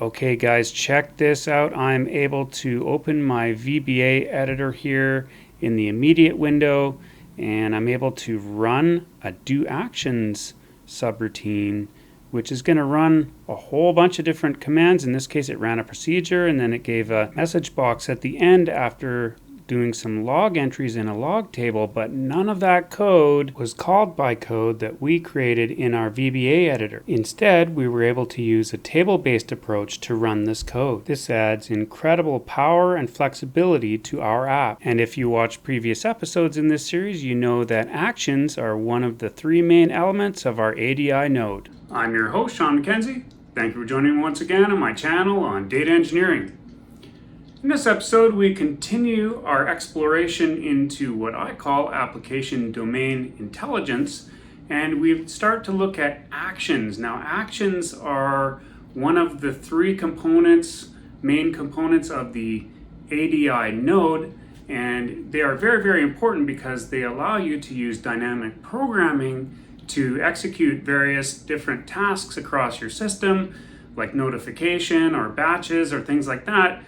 Okay guys, check this out. I'm able to open my VBA editor here in the immediate window, and I'm able to run a do actions subroutine, which is going to run a whole bunch of different commands. In this case, it ran a procedure, and then it gave a message box at the end after doing some log entries in a log table, but none of that code was called by code that we created in our VBA editor. Instead, we were able to use a table-based approach to run this code. This adds incredible power and flexibility to our app. And if you watch previous episodes in this series, you know that actions are one of the three main elements of our ADI node. I'm your host, Sean MacKenzie. Thank you for joining me once again on my channel on data engineering. In this episode, we continue our exploration into what I call application domain intelligence, and we start to look at actions. Now, actions are one of the three main components of the ADI node, and they are very, very important because they allow you to use dynamic programming to execute various different tasks across your system, like notification or batches or things like that.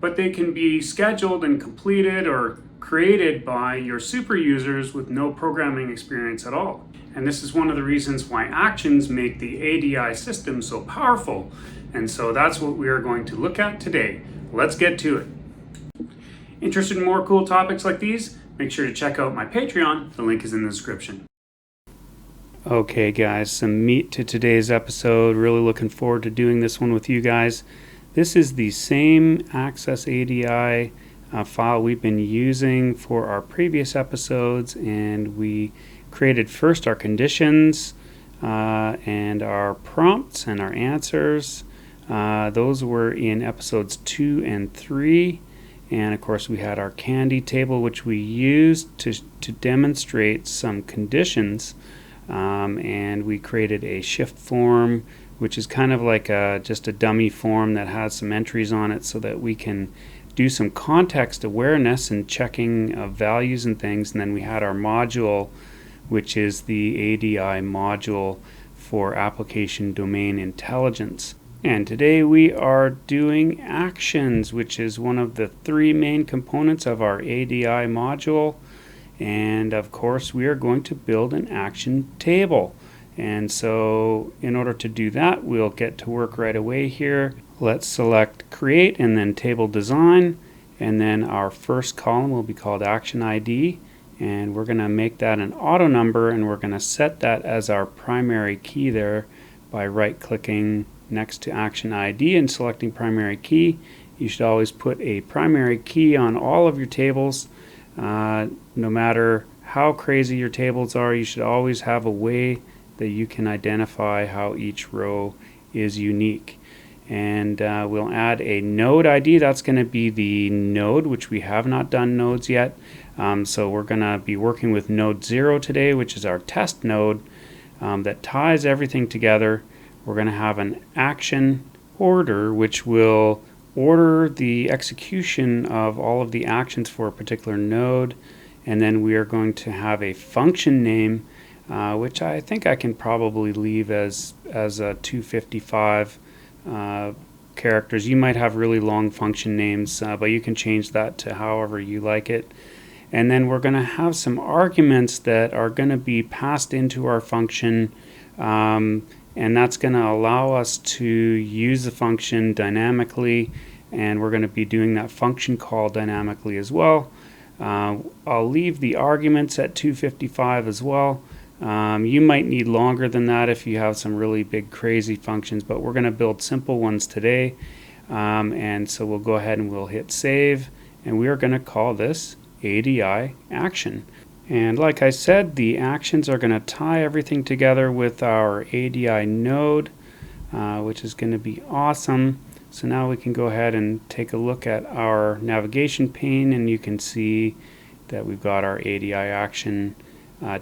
But they can be scheduled and completed or created by your super users with no programming experience at all. And this is one of the reasons why actions make the ADI system so powerful. And so that's what we are going to look at today. Let's get to it. Interested in more cool topics like these? Make sure to check out my Patreon. The link is in the description. Okay guys, some meat to today's episode. Really looking forward to doing this one with you guys. This is the same Access ADI file we've been using for our previous episodes, and we created first our conditions and our prompts and our answers. Those were in episodes 2 and 3, and of course we had our candy table, which we used to demonstrate some conditions, and we created a shift form, which is kind of like just a dummy form that has some entries on it so that we can do some context awareness and checking of values and things. And then we had our module, which is the ADI module for application domain intelligence. And today we are doing actions, which is one of the three main components of our ADI module. And of course, we are going to build an action table. And so in order to do that, we'll get to work right away here. Let's select create and then table design. And then our first column will be called action ID. And we're going to make that an auto number, and we're going to set that as our primary key there by right clicking next to action ID and selecting primary key. You should always put a primary key on all of your tables. No matter how crazy your tables are, you should always have a way that you can identify how each row is unique. And we'll add a node ID. That's going to be the node, which we have not done nodes yet. So we're going to be working with node 0 today, which is our test node that ties everything together. We're going to have an action order, which will order the execution of all of the actions for a particular node. And then we are going to have a function name, which I think I can probably leave as a 255 characters. You might have really long function names, but you can change that to however you like it. And then we're going to have some arguments that are going to be passed into our function, and that's going to allow us to use the function dynamically, and we're going to be doing that function call dynamically as well. I'll leave the arguments at 255 as well. You might need longer than that if you have some really big crazy functions, but we're going to build simple ones today. And so we'll go ahead and we'll hit save, and we are going to call this ADI action. And like I said, the actions are going to tie everything together with our ADI node, which is going to be awesome. So now we can go ahead and take a look at our navigation pane, and you can see that we've got our ADI action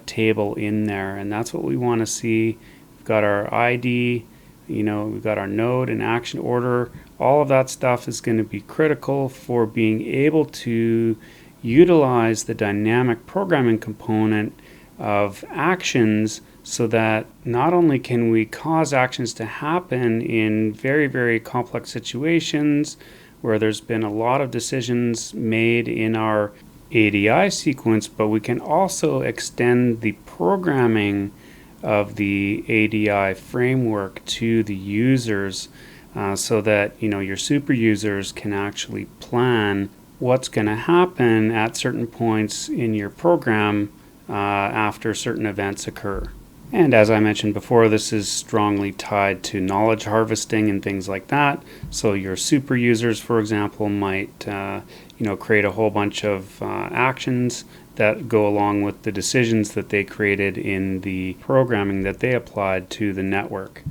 table in there, and that's what we want to see. We've got our ID, we've got our node and action order. All of that stuff is going to be critical for being able to utilize the dynamic programming component of actions so that not only can we cause actions to happen in very, very complex situations where there's been a lot of decisions made in our ADI sequence, but we can also extend the programming of the ADI framework to the users, so that your super users can actually plan what's going to happen at certain points in your program after certain events occur. And as I mentioned before, this is strongly tied to knowledge harvesting and things like that. So your super users, for example, might create a whole bunch of actions that go along with the decisions that they created in the programming that they applied to the network.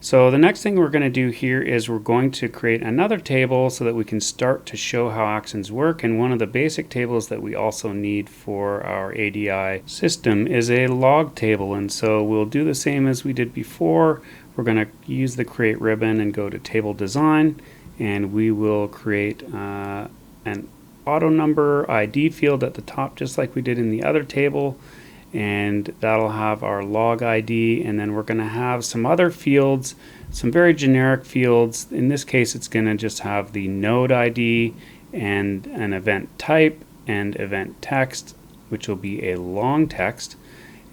So the next thing we're going to do here is we're going to create another table so that we can start to show how actions work. And one of the basic tables that we also need for our ADI system is a log table. And so we'll do the same as we did before. We're going to use the create ribbon and go to table design, and we will create an auto number ID field at the top, just like we did in the other table. And that'll have our log ID, and then we're going to have some other fields, some very generic fields. In this case, it's going to just have the node ID and an event type and event text, which will be a long text,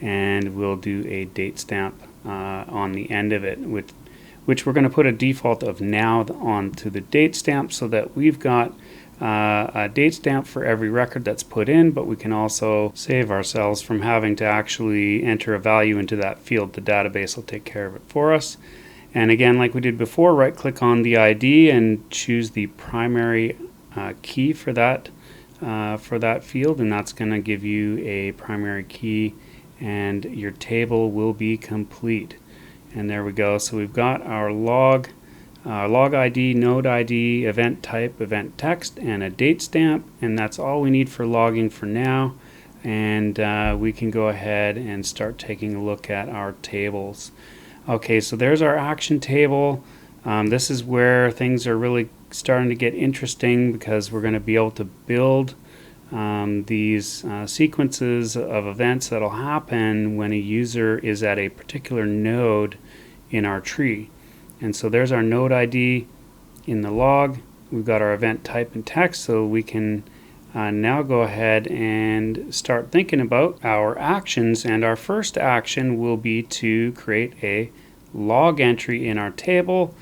and we'll do a date stamp on the end of it, which we're going to put a default of now onto the date stamp, so that we've got a date stamp for every record that's put in, but we can also save ourselves from having to actually enter a value into that field. The database will take care of it for us. And again, like we did before, right click on the ID and choose the primary key for that field, and that's going to give you a primary key, and your table will be complete. And there we go. So we've got our log ID, node ID, event type, event text, and a date stamp, and that's all we need for logging for now. And we can go ahead and start taking a look at our tables. Okay, so there's our action table. This is where things are really starting to get interesting, because we're going to be able to build these sequences of events that'll happen when a user is at a particular node in our tree. And so there's our node ID in the log. We've got our event type and text, so we can now go ahead and start thinking about our actions. And our first action will be to create a log entry in our table,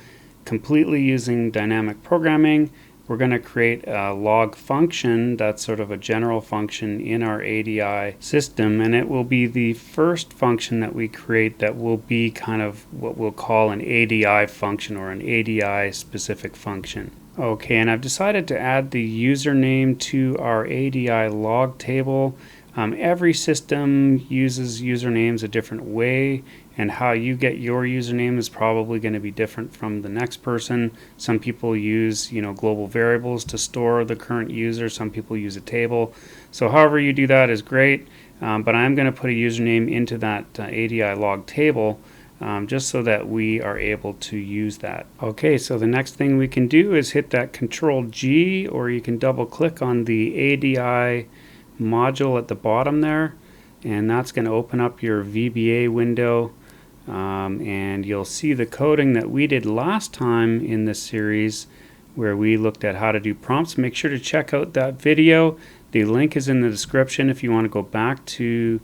completely using dynamic programming. We're going to create a log function that's sort of a general function in our ADI system, and it will be the first function that we create that will be kind of what we'll call an ADI function, or an ADI specific function. Okay, and I've decided to add the username to our ADI log table. Every system uses usernames a different way, and how you get your username is probably going to be different from the next person. Some people use global variables to store the current user. Some people use a table. So however you do that is great, but I'm going to put a username into that ADI log table, just so that we are able to use that. Okay, so the next thing we can do is hit that Control G, or you can double click on the ADI module at the bottom there, and that's going to open up your VBA window, and you'll see the coding that we did last time in this series, where we looked at how to do prompts. Make sure to check out that video. The link is in the description if you want to go back to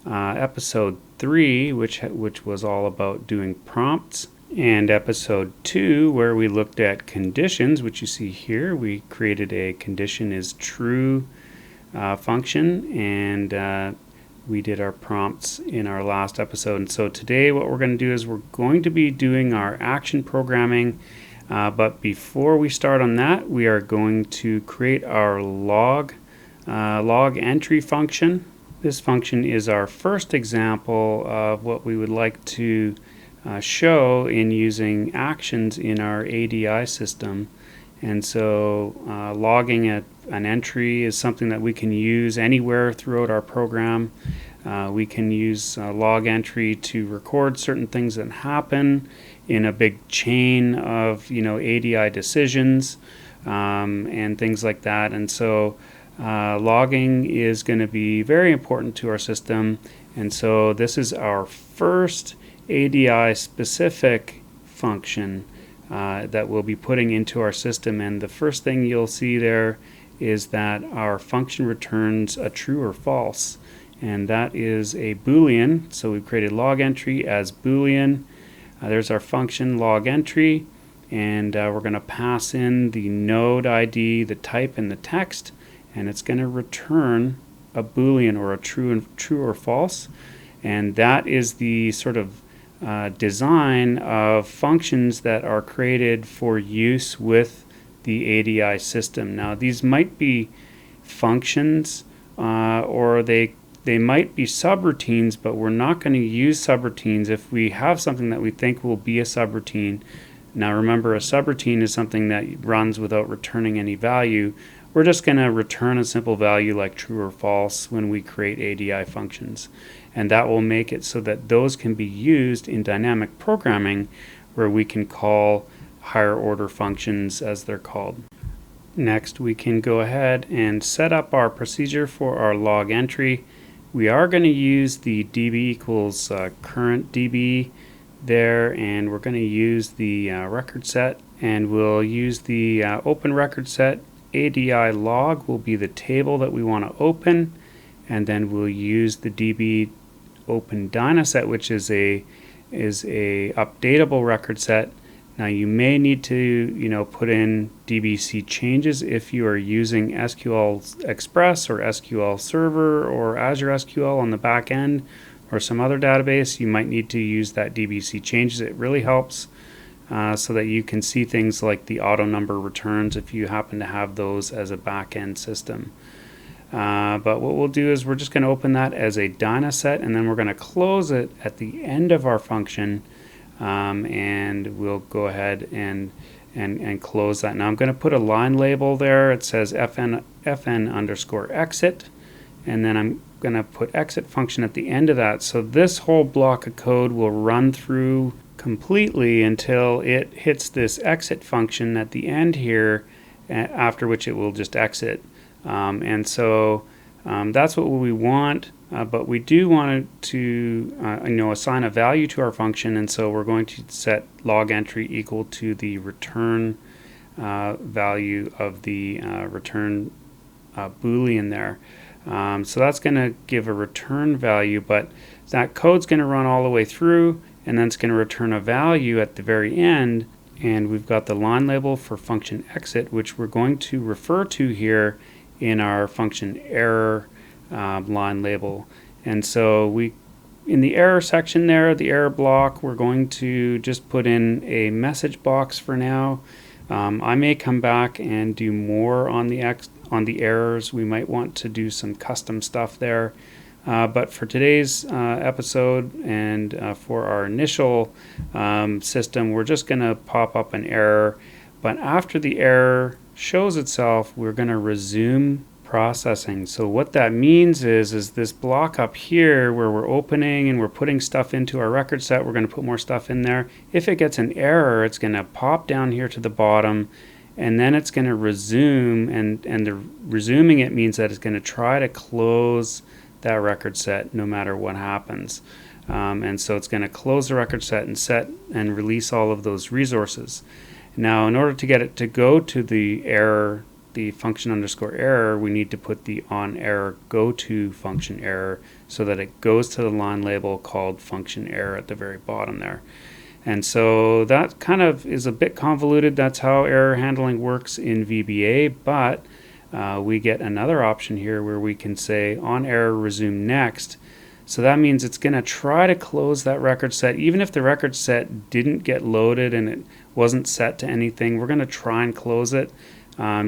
episode 3, which was all about doing prompts, and episode 2, where we looked at conditions, which you see here. We created a condition is true function, and we did our prompts in our last episode. And so today what we're going to do is we're going to be doing our action programming, but before we start on that, we are going to create our log entry function. This function is our first example of what we would like to show in using actions in our ADI system. And so logging an entry is something that we can use anywhere throughout our program. We can use log entry to record certain things that happen in a big chain of ADI decisions and things like that. And so logging is going to be very important to our system, And so this is our first ADI specific function that we'll be putting into our system. And the first thing you'll see there is that our function returns a true or false. And that is a Boolean. So we've created log entry as Boolean. There's our function log entry. And we're going to pass in the node ID, the type, and the text. And it's going to return a Boolean, or a true or false. And that is the sort of design of functions that are created for use with the ADI system. Now these might be functions or they might be subroutines, but we're not going to use subroutines if we have something that we think will be a subroutine. Now remember, a subroutine is something that runs without returning any value. We're just going to return a simple value like true or false when we create ADI functions. And that will make it so that those can be used in dynamic programming, where we can call higher order functions, as they're called. Next, we can go ahead and set up our procedure for our log entry. We are going to use the db equals current db there, and we're going to use the record set, and we'll use the open record set. ADI log will be the table that we want to open, and then we'll use the db open dynaset, which is a updatable record set. Now you may need to put in dbc changes if you are using SQL Express or SQL Server or Azure SQL on the back end, or some other database. You might need to use that dbc changes. It really helps so that you can see things like the auto number returns if you happen to have those as a back end system. But what we'll do is we're just going to open that as a dynaset, and then we're going to close it at the end of our function, and we'll go ahead and close that. Now I'm going to put a line label there. It says fn underscore exit, and then I'm going to put exit function at the end of that. So this whole block of code will run through completely until it hits this exit function at the end here, after which it will just exit. And so that's what we want, but we do want to assign a value to our function, and so we're going to set log entry equal to the return value of the return Boolean there. So that's going to give a return value, but that code's going to run all the way through, and then it's going to return a value at the very end. And we've got the line label for function exit, which we're going to refer to here in our function error line label. And so in the error section there, the error block, we're going to just put in a message box for now. I may come back and do more on the errors. We might want to do some custom stuff there. But for today's episode and for our initial system, we're just going to pop up an error. But after the error shows itself, we're going to resume processing. So what that means is this block up here where we're opening and we're putting stuff into our record set, we're going to put more stuff in there. If it gets an error, it's going to pop down here to the bottom, and then it's going to resume, and the resuming it means that it's going to try to close that record set no matter what happens. And so it's going to close the record set and release all of those resources. Now, in order to get it to go to the error, the function underscore error, we need to put the on error go to function error so that it goes to the line label called function error at the very bottom there. And so that kind of is a bit convoluted. That's how error handling works in VBA, but we get another option here where we can say on error resume next. So that means it's going to try to close that record set. Even if the record set didn't get loaded and it wasn't set to anything, we're going to try and close it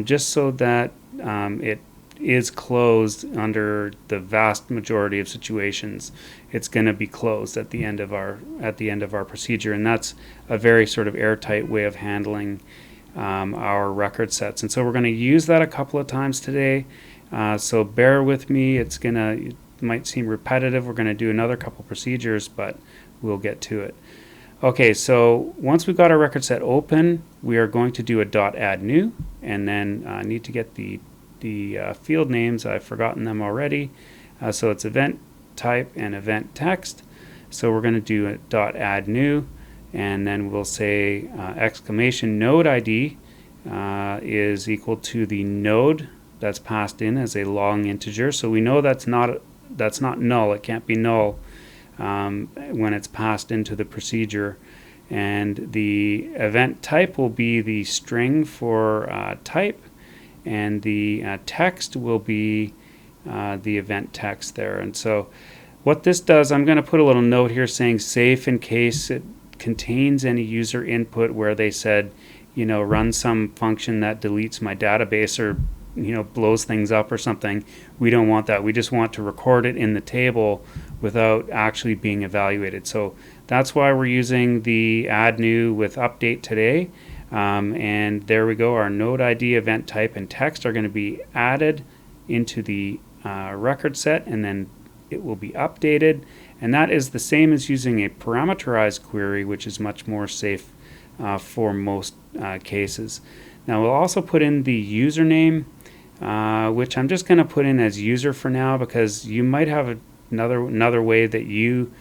just so that it is closed under the vast majority of situations. It's going to be closed at the end of our procedure, and that's a very sort of airtight way of handling our record sets. And so we're going to use that a couple of times today. So bear with me. It might seem repetitive. We're going to do another couple procedures, but we'll get to it. Okay, so once we've got our record set open, we are going to do a .add new, and then need to get the field names. I've forgotten them already. So it's event type and event text. So we're going to do a .add new, and then we'll say exclamation node ID is equal to the node that's passed in as a long integer. So we know that's not null. It can't be null when it's passed into the procedure. And the event type will be the string for type, and the text will be the event text there. And so what this does, I'm going to put a little note here saying safe in case it contains any user input where they said, run some function that deletes my database or blows things up or something. We don't want that. We just want to record it in the table without actually being evaluated. So that's why we're using the add new with update today. And there we go. Our node ID, event type, and text are going to be added into the record set, and then it will be updated. And that is the same as using a parameterized query, which is much more safe for most cases. Now we'll also put in the username, which I'm just going to put in as user for now, because you might have another way that you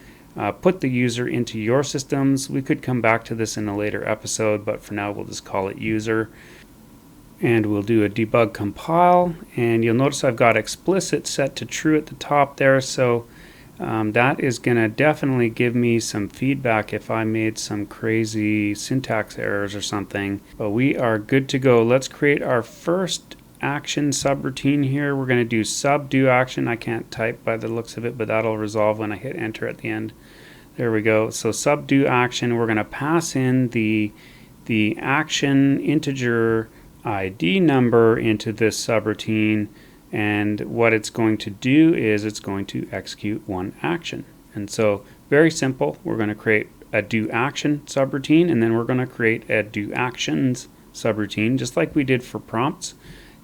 put the user into your systems. We could come back to this in a later episode, but for now we'll just call it user. And we'll do a debug compile, and you'll notice I've got explicit set to true at the top there, so that is going to definitely give me some feedback if I made some crazy syntax errors or something. But we are good to go. Let's create our first action subroutine here. We're going to do sub do action. I can't type by the looks of it, but that'll resolve when I hit enter at the end. There we go. So sub do action, we're going to pass in the action integer ID number into this subroutine, and what it's going to do is it's going to execute one action. And so very simple. We're going to create a do action subroutine, and then we're going to create a do actions subroutine, just like we did for prompts,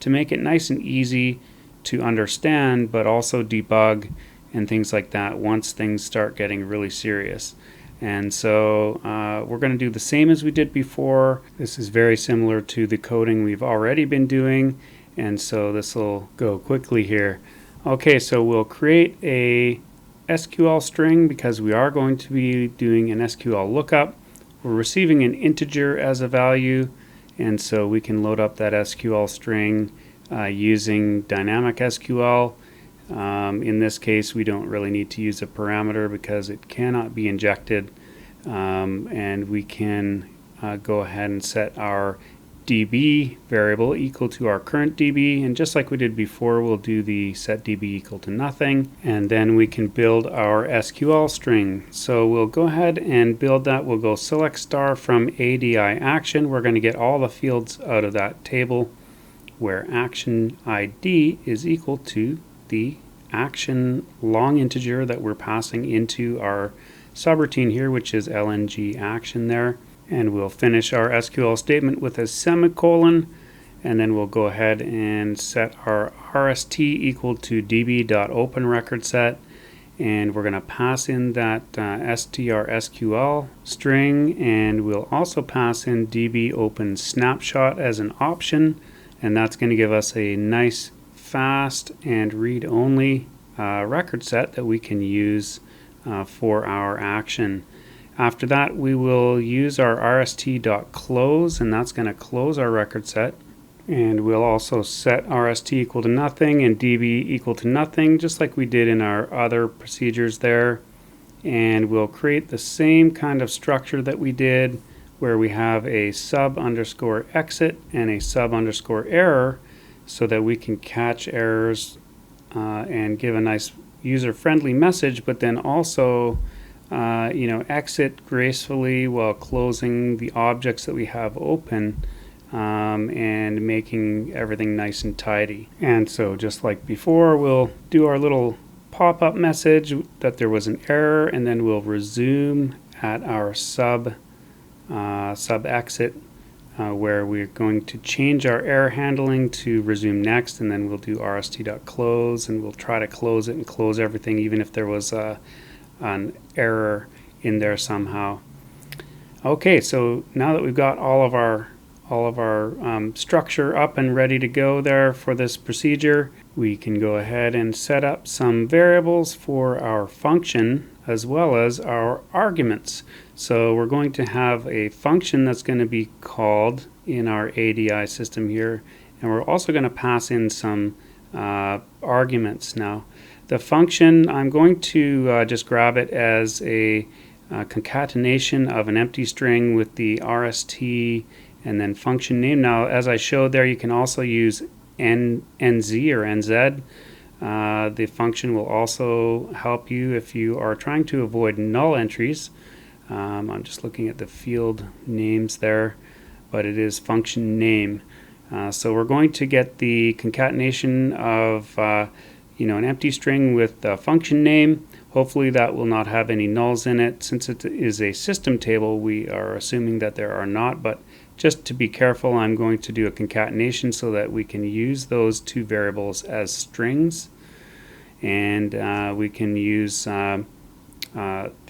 to make it nice and easy to understand, but also debug and things like that once things start getting really serious. And so we're going to do the same as we did before. This is very similar to the coding we've already been doing, and so this will go quickly here. Okay, so we'll create a SQL string because we are going to be doing an SQL lookup. We're receiving an integer as a value, and so we can load up that SQL string using dynamic SQL. In this case, we don't really need to use a parameter because it cannot be injected, and we can go ahead and set our DB variable equal to our current DB, and just like we did before, we'll do the set DB equal to nothing, and then we can build our SQL string. So we'll go ahead and build that. We'll go select star from ADI action. We're going to get all the fields out of that table where action ID is equal to the action long integer that we're passing into our subroutine here, which is lng action there. And we'll finish our SQL statement with a semicolon, and then we'll go ahead and set our RST equal to db.openRecordSet, and we're going to pass in that strSQL string, and we'll also pass in dbopenSnapshot as an option, and that's going to give us a nice fast and read-only record set that we can use for our action. After that, we will use our rst.close, and that's going to close our record set. And we'll also set rst equal to nothing and db equal to nothing, just like we did in our other procedures there. And we'll create the same kind of structure that we did, where we have a sub underscore exit and a sub underscore error, so that we can catch errors and give a nice user-friendly message, but then also exit gracefully while closing the objects that we have open, and making everything nice and tidy. And so just like before, we'll do our little pop-up message that there was an error, and then we'll resume at our sub exit, where we're going to change our error handling to resume next, and then we'll do rst.close, and we'll try to close it and close everything even if there was an error in there somehow. Okay, so now that we've got all of our all of our structure up and ready to go there for this procedure. We can go ahead and set up some variables for our function as well as our arguments. So we're going to have a function that's going to be called in our ADI system here, and we're also going to pass in some arguments. Now the function, I'm going to just grab it as a concatenation of an empty string with the RST and then function name. Now as I showed there, you can also use NZ or NZ. The function will also help you if you are trying to avoid null entries. I'm just looking at the field names there, but it is function name. So we're going to get the concatenation of an empty string with the function name. Hopefully that will not have any nulls in it. Since it is a system table, we are assuming that there are not, but just to be careful, I'm going to do a concatenation so that we can use those two variables as strings, and we can use the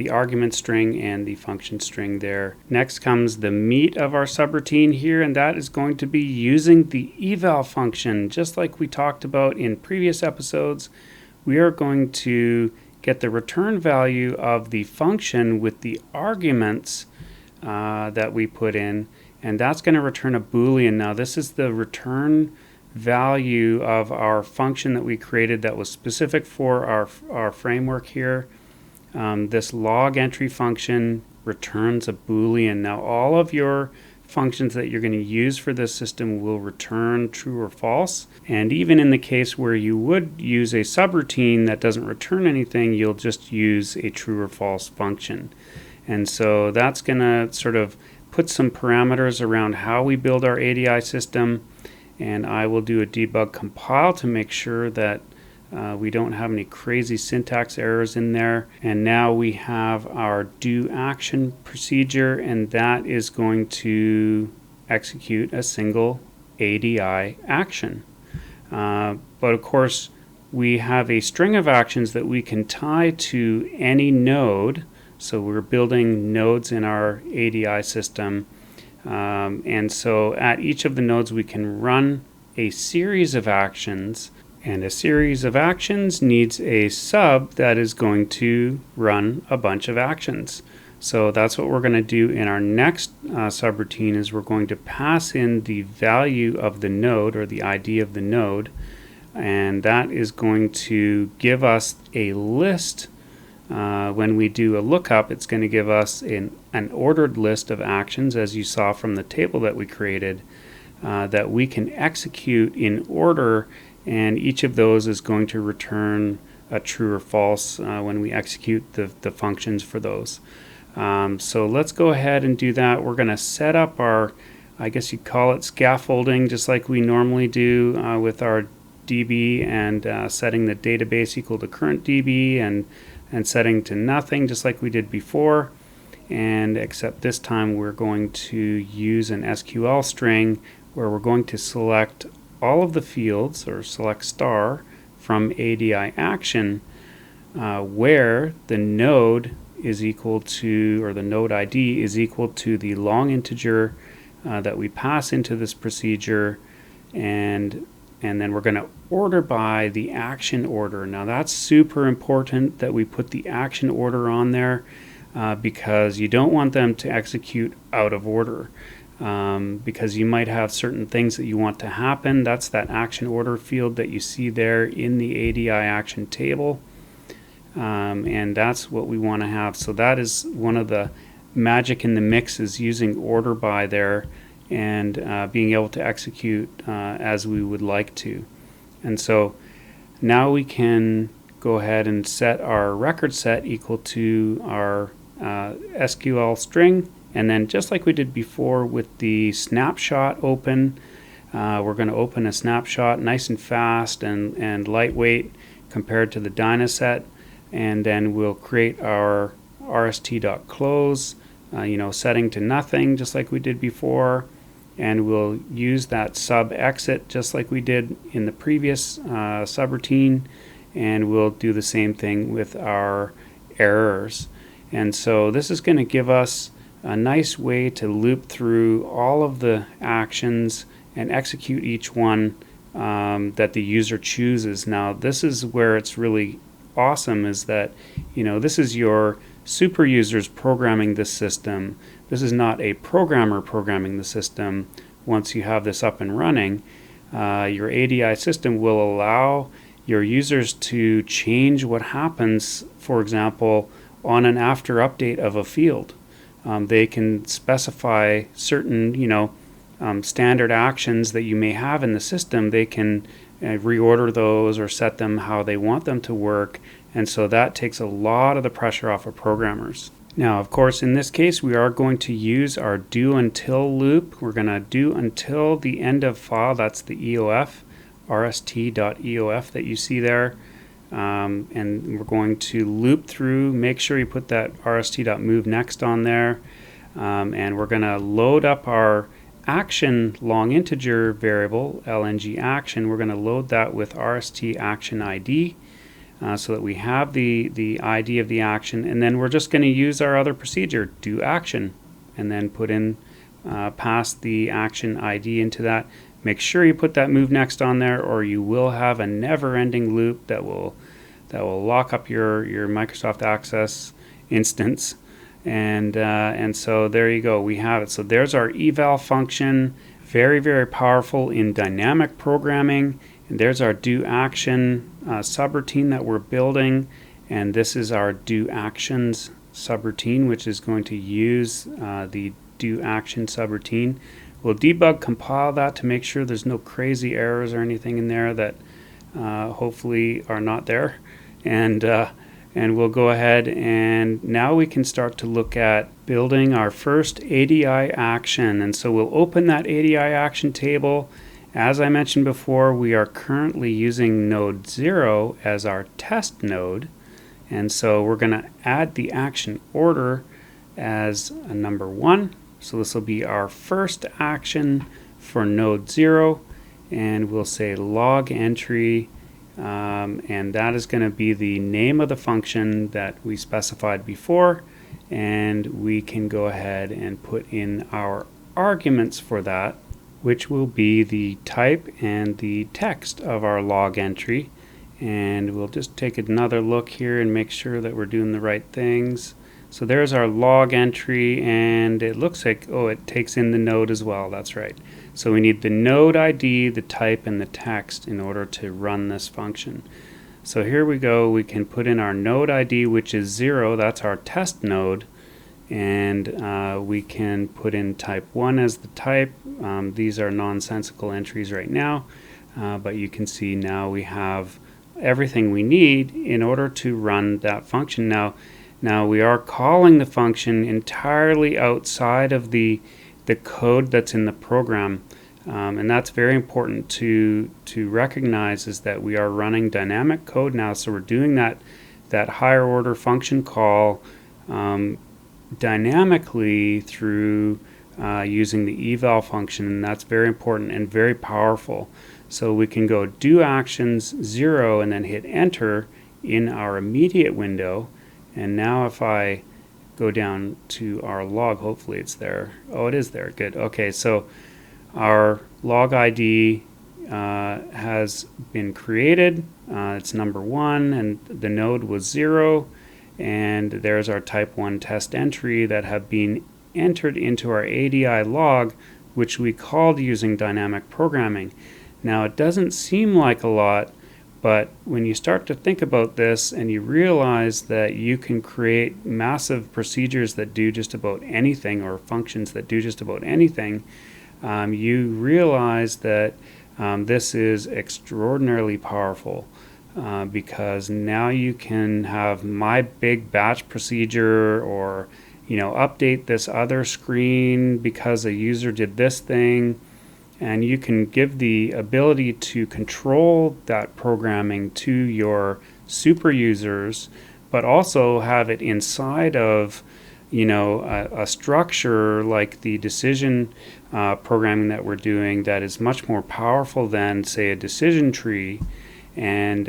argument string and the function string there. Next comes the meat of our subroutine here, and that is going to be using the eval function. Just like we talked about in previous episodes, we are going to get the return value of the function with the arguments that we put in, and that's going to return a Boolean. Now this is the return value of our function that we created that was specific for our framework here. This log entry function returns a Boolean. Now all of your functions that you're going to use for this system will return true or false, and even in the case where you would use a subroutine that doesn't return anything, you'll just use a true or false function. And so that's going to sort of put some parameters around how we build our ADI system, and I will do a debug compile to make sure that we don't have any crazy syntax errors in there. And now we have our do action procedure, and that is going to execute a single ADI action. But of course we have a string of actions that we can tie to any node. So we're building nodes in our ADI system, and so at each of the nodes we can run a series of actions, and a series of actions needs a sub that is going to run a bunch of actions. So that's what we're going to do in our next subroutine, is we're going to pass in the value of the node, or the ID of the node, and that is going to give us a list. When we do a lookup, it's going to give us an ordered list of actions, as you saw from the table that we created, that we can execute in order, and each of those is going to return a true or false when we execute the functions for those. So let's go ahead and do that. We're going to set up our, I guess you'd call it scaffolding, just like we normally do with our DB, and setting the database equal to current DB, and setting to nothing, just like we did before. And except this time we're going to use an SQL string where we're going to select all of the fields, or select star, from ADI action, where the node is equal to, or the node ID is equal to the long integer that we pass into this procedure, and then we're going to order by the action order. Now that's super important that we put the action order on there, because you don't want them to execute out of order, because you might have certain things that you want to happen. That's that action order field that you see there in the ADI action table, and that's what we want to have. So that is one of the magic in the mix, is using order by there, and being able to execute as we would like to. And so now we can go ahead and set our record set equal to our SQL string, and then just like we did before with the snapshot open, we're going to open a snapshot nice and fast and lightweight compared to the Dynaset, and then we'll create our rst.close, setting to nothing just like we did before, and we'll use that sub exit just like we did in the previous subroutine, and we'll do the same thing with our errors. And so this is going to give us a nice way to loop through all of the actions and execute each one that the user chooses. Now, this is where it's really awesome, is that, this is your super users programming the system. This is not a programmer programming the system. Once you have this up and running, your ADI system will allow your users to change what happens, for example, on an after update of a field. They can specify certain, standard actions that you may have in the system. They can reorder those or set them how they want them to work, and so that takes a lot of the pressure off of programmers. Now, of course, in this case, we are going to use our do until loop. We're going to do until the end of file. That's the EOF, rst.eof that you see there. And we're going to loop through, make sure you put that rst.move next on there. And we're going to load up our action long integer variable, lng action. We're going to load that with rst action ID. So that we have the ID of the action, and then we're just going to use our other procedure, do action, and then put in, pass the action ID into that. Make sure you put that move next on there, or you will have a never-ending loop that will lock up your Microsoft Access instance. And so there you go, we have it. So there's our eval function, very, very powerful in dynamic programming. And there's our do action subroutine that we're building, and this is our do actions subroutine, which is going to use the do action subroutine. We'll debug compile that to make sure there's no crazy errors or anything in there that hopefully are not there, and we'll go ahead, and now we can start to look at building our first ADI action. And so we'll open that ADI action table. As I mentioned before, we are currently using node 0 as our test node, and so we're going to add the action order as a number 1. So this will be our first action for node 0, and we'll say log entry, and that is going to be the name of the function that we specified before, and we can go ahead and put in our arguments for that, which will be the type and the text of our log entry. And we'll just take another look here and make sure that we're doing the right things. So there's our log entry, and it looks like, oh, it takes in the node as well. That's right. So we need the node ID, the type, and the text in order to run this function. So here we go. We can put in our node ID, which is 0. That's our test node. And we can put in type 1 as the type. These are nonsensical entries right now, but you can see now we have everything we need in order to run that function. Now we are calling the function entirely outside of the code that's in the program, and that's very important to recognize, is that we are running dynamic code now. So we're doing that higher order function call dynamically through using the eval function, and that's very important and very powerful. So we can go do actions 0 and then hit enter in our immediate window, and now if I go down to our log, hopefully it's there. Oh, it is there. Good. Okay, so our log ID has been created. It's number 1, and the node was 0. And there's our type 1 test entry that have been entered into our ADI log, which we called using dynamic programming. Now, it doesn't seem like a lot, but when you start to think about this and you realize that you can create massive procedures that do just about anything, or functions that do just about anything, you realize that this is extraordinarily powerful. Because now you can have my big batch procedure, or update this other screen because a user did this thing, and you can give the ability to control that programming to your super users, but also have it inside of a structure like the decision programming that we're doing, that is much more powerful than, say, a decision tree. And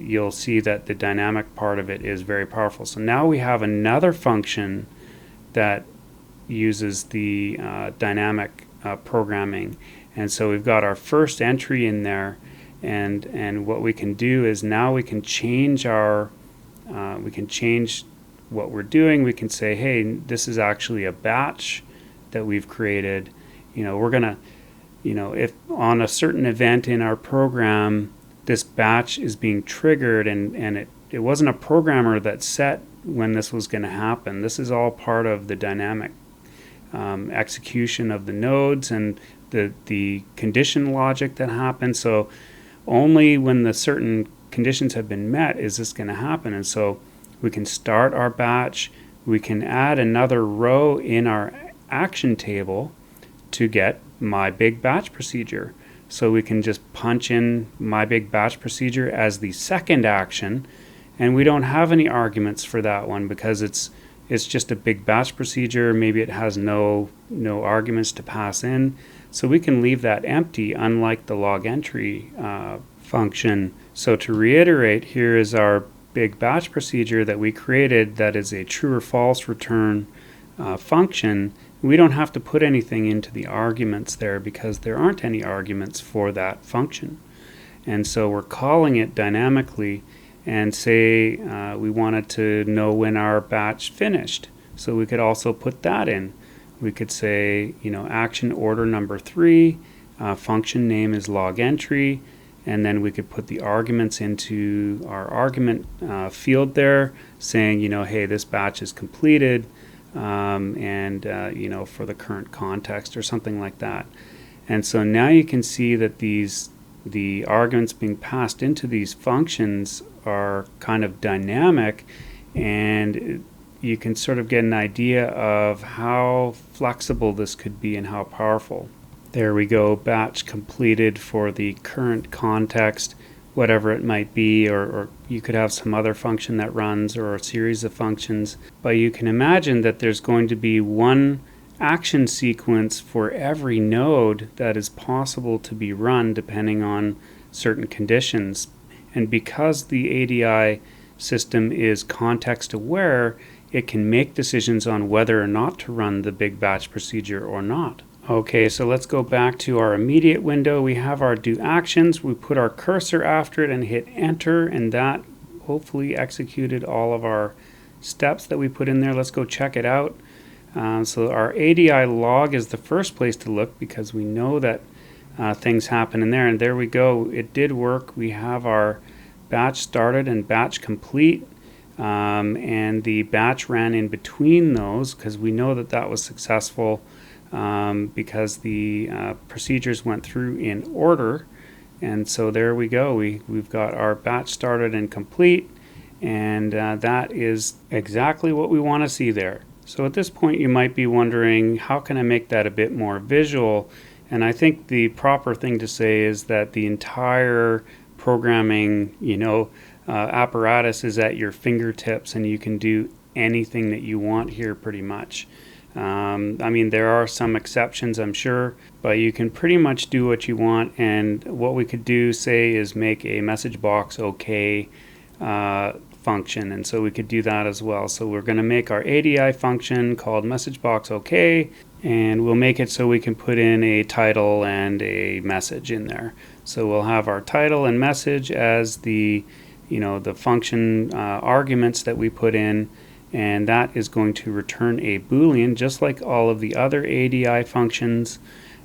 you'll see that the dynamic part of it is very powerful. So now we have another function that uses the dynamic programming. And so we've got our first entry in there, and what we can do is now we can change what we're doing. We can say, hey, this is actually a batch that we've created. We're gonna, if on a certain event in our program, this batch is being triggered, and it wasn't a programmer that set when this was going to happen. This is all part of the dynamic execution of the nodes and the condition logic that happens. So only when the certain conditions have been met is this going to happen. And so we can start our batch. We can add another row in our action table to get my big batch procedure. So we can just punch in my big batch procedure as the second action, and we don't have any arguments for that one because it's just a big batch procedure. Maybe it has no arguments to pass in. So we can leave that empty, unlike the log entry function. So to reiterate, here is our big batch procedure that we created that is a true or false return function. We don't have to put anything into the arguments there because there aren't any arguments for that function. And so we're calling it dynamically, and say we wanted to know when our batch finished. So we could also put that in. We could say, action order number 3, function name is log entry, and then we could put the arguments into our argument field there, saying, hey, this batch is completed, and for the current context or something like that. And so now you can see that the arguments being passed into these functions are kind of dynamic, and you can sort of get an idea of how flexible this could be and how powerful. There we go, batch completed for the current context, whatever it might be, or you could have some other function that runs or a series of functions. But you can imagine that there's going to be one action sequence for every node that is possible to be run depending on certain conditions. And because the ADI system is context aware, it can make decisions on whether or not to run the big batch procedure or not. Okay, so let's go back to our immediate window. We have our do actions. We put our cursor after it and hit enter, and that hopefully executed all of our steps that we put in there. Let's go check it out. So our ADI log is the first place to look because we know that things happen in there, and there we go. It did work. We have our batch started and batch complete, and the batch ran in between those because we know that that was successful because the procedures went through in order. And so there we go. We've got our batch started and complete, and that is exactly what we want to see there. So at this point you might be wondering, how can I make that a bit more visual? And I think the proper thing to say is that the entire programming apparatus is at your fingertips, and you can do anything that you want here pretty much. There are some exceptions, I'm sure, but you can pretty much do what you want. And what we could do, say, is make a message box OK function, and so we could do that as well. So we're going to make our ADI function called message box OK, and we'll make it so we can put in a title and a message in there. So we'll have our title and message as the function arguments that we put in, and that is going to return a Boolean just like all of the other ADI functions,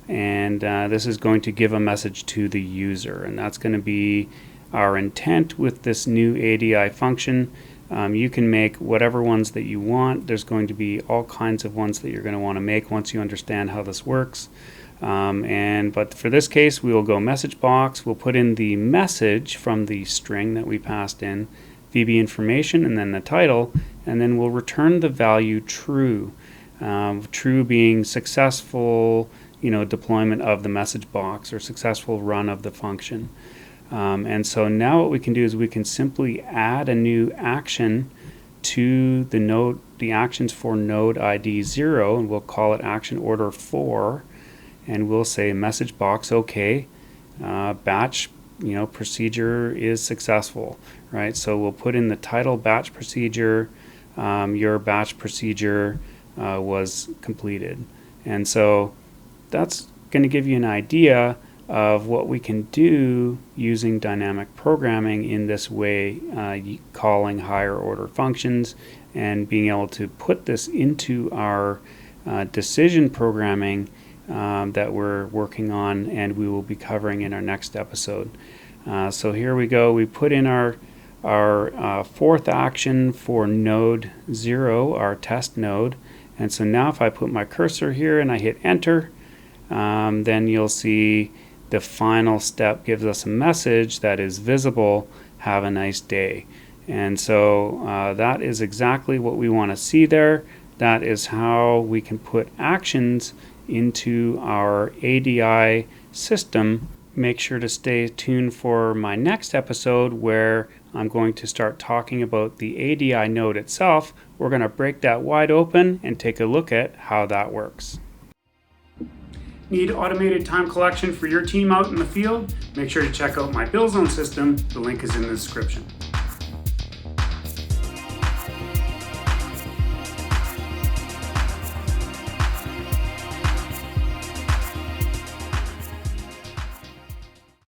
and this is going to give a message to the user, and that's going to be our intent with this new ADI function. You can make whatever ones that you want. There's going to be all kinds of ones that you're going to want to make once you understand how this works. But for this case, we will go message box. We'll put in the message from the string that we passed in, VB information, and then the title, and then we'll return the value true. True being successful, deployment of the message box or successful run of the function. And so now what we can do is we can simply add a new action to the node, the actions for node ID 0, and we'll call it action order 4, and we'll say message box OK, batch procedure is successful, right? So we'll put in the title batch procedure, your batch procedure, was completed. And so that's going to give you an idea of what we can do using dynamic programming in this way, calling higher order functions and being able to put this into our decision programming that we're working on and we will be covering in our next episode. So here we go. We put in our fourth action for node 0, our test node. And so now if I put my cursor here and I hit enter, then you'll see the final step gives us a message that is visible, have a nice day. And so that is exactly what we want to see there. That is how we can put actions into our ADI system. Make sure to stay tuned for my next episode where I'm going to start talking about the ADI node itself. We're going to break that wide open and take a look at how that works. Need automated time collection for your team out in the field? Make sure to check out my Bill Zone system. The link is in the description.